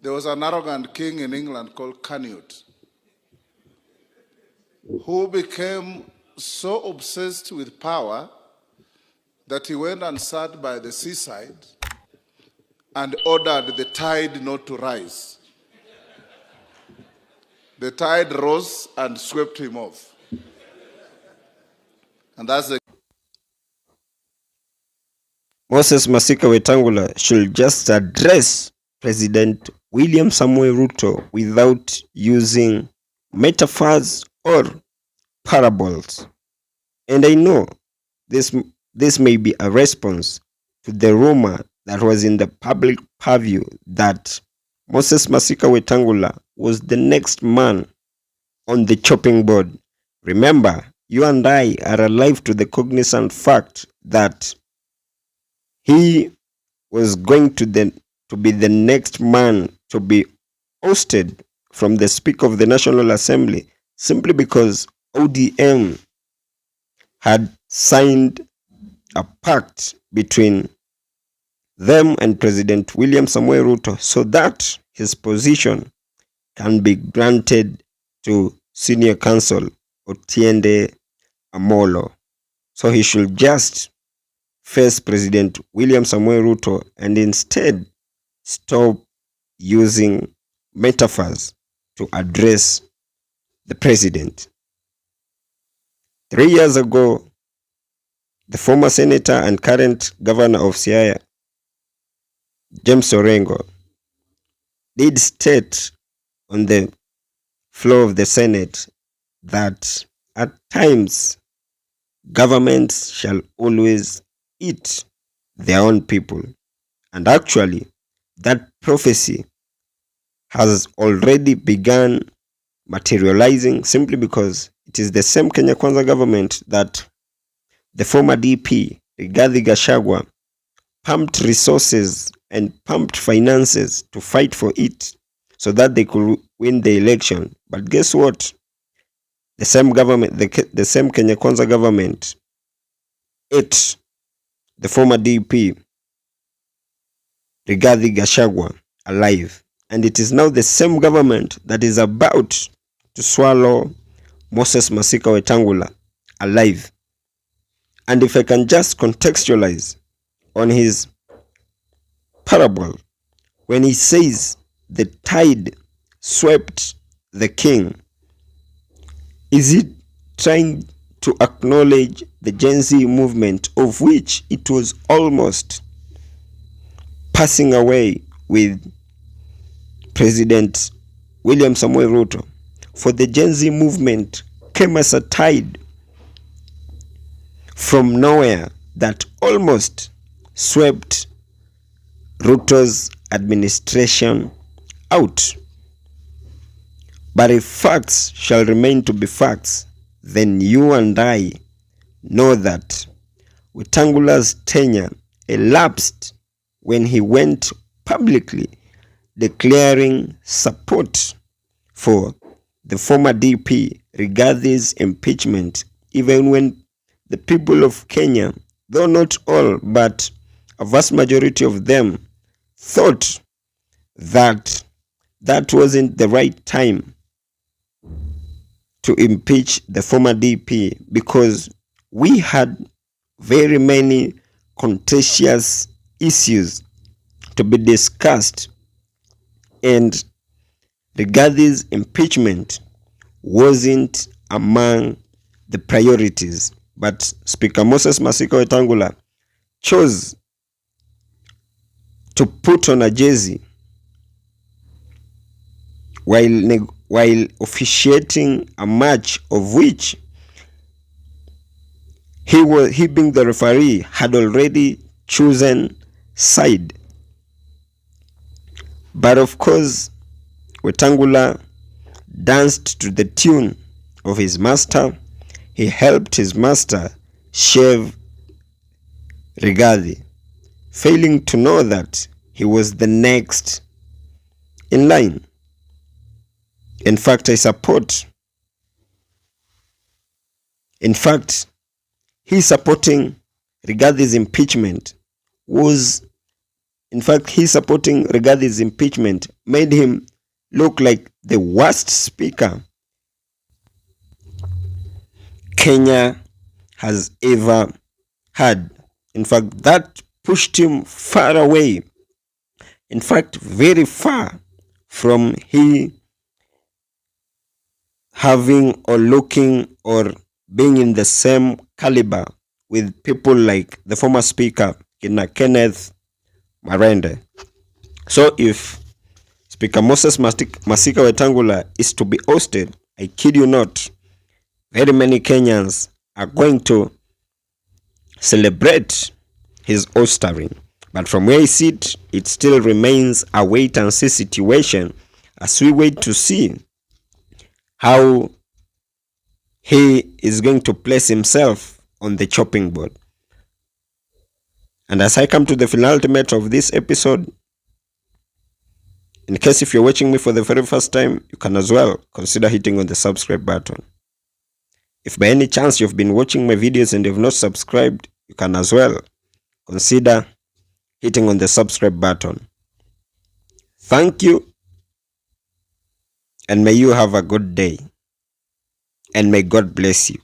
There was an arrogant king in England called Canute who became so obsessed with power that he went and sat by the seaside and ordered the tide not to rise. The tide rose and swept him off. And that's the Moses Masika Wetangula should just address President William Samuel Ruto without using metaphors or parables. And I know this may be a response to the rumor that was in the public purview that Moses Masika Wetangula was the next man on the chopping board. Remember, you and I are alive to the cognizant fact that he was going to be the next man to be ousted from the Speaker of the National Assembly simply because ODM had signed a pact between them and President William Samuel Ruto so that his position can be granted to Senior Counsel Otiende Amolo. So he should just face President William Samuel Ruto and instead stop using metaphors to address the president. 3 years ago, the former senator and current governor of Siaya, James Orengo, did state on the floor of the Senate that at times governments shall always eat their own people. And actually, that prophecy has already begun materializing simply because it is the same Kenya Kwanza government that the former DP, Rigathi Gachagua, pumped resources and pumped finances to fight for it so that they could win the election. But guess what? The same government, the same Kenya Kwanza government ate the former DP, Rigathi Gachagua, alive. And it is now the same government that is about to swallow Moses Masika Wetangula alive. And if I can just contextualize on his parable, when he says the tide swept the king, is it trying to acknowledge the Gen Z movement, of which it was almost passing away with President William Samuel Ruto? For the Gen Z movement came as a tide from nowhere that almost swept Ruto's administration out. But if facts shall remain to be facts, then you and I know that Wetangula's tenure elapsed when he went publicly declaring support for the former DP Rigathi's impeachment, even when the people of Kenya, though not all, but a vast majority of them, thought that that wasn't the right time to impeach the former DP because we had very many contentious issues to be discussed, and Rigathi's impeachment wasn't among the priorities. But Speaker Moses Masika Wetangula chose to put on a jersey while officiating a match of which he being the referee had already chosen side. But of course, Wetangula danced to the tune of his master. He helped his master shave Rigathi, failing to know that he was the next in line. In fact, his supporting Rigathi's impeachment was In fact, he supporting Rigathi's impeachment made him look like the worst speaker Kenya has ever had. In fact, that pushed him far away. In fact, very far from he having or looking or being in the same caliber with people like the former speaker, Kenneth Marende. So if Speaker Moses Masika Wetangula is to be ousted, I kid you not, very many Kenyans are going to celebrate his oustering. But from where I sit, it still remains a wait and see situation as we wait to see how he is going to place himself on the chopping board. And as I come to the penultimate of this episode, in case if you're watching me for the very first time, you can as well consider hitting on the subscribe button. If by any chance you've been watching my videos and you've not subscribed, you can as well consider hitting on the subscribe button. Thank you, and may you have a good day, and may God bless you.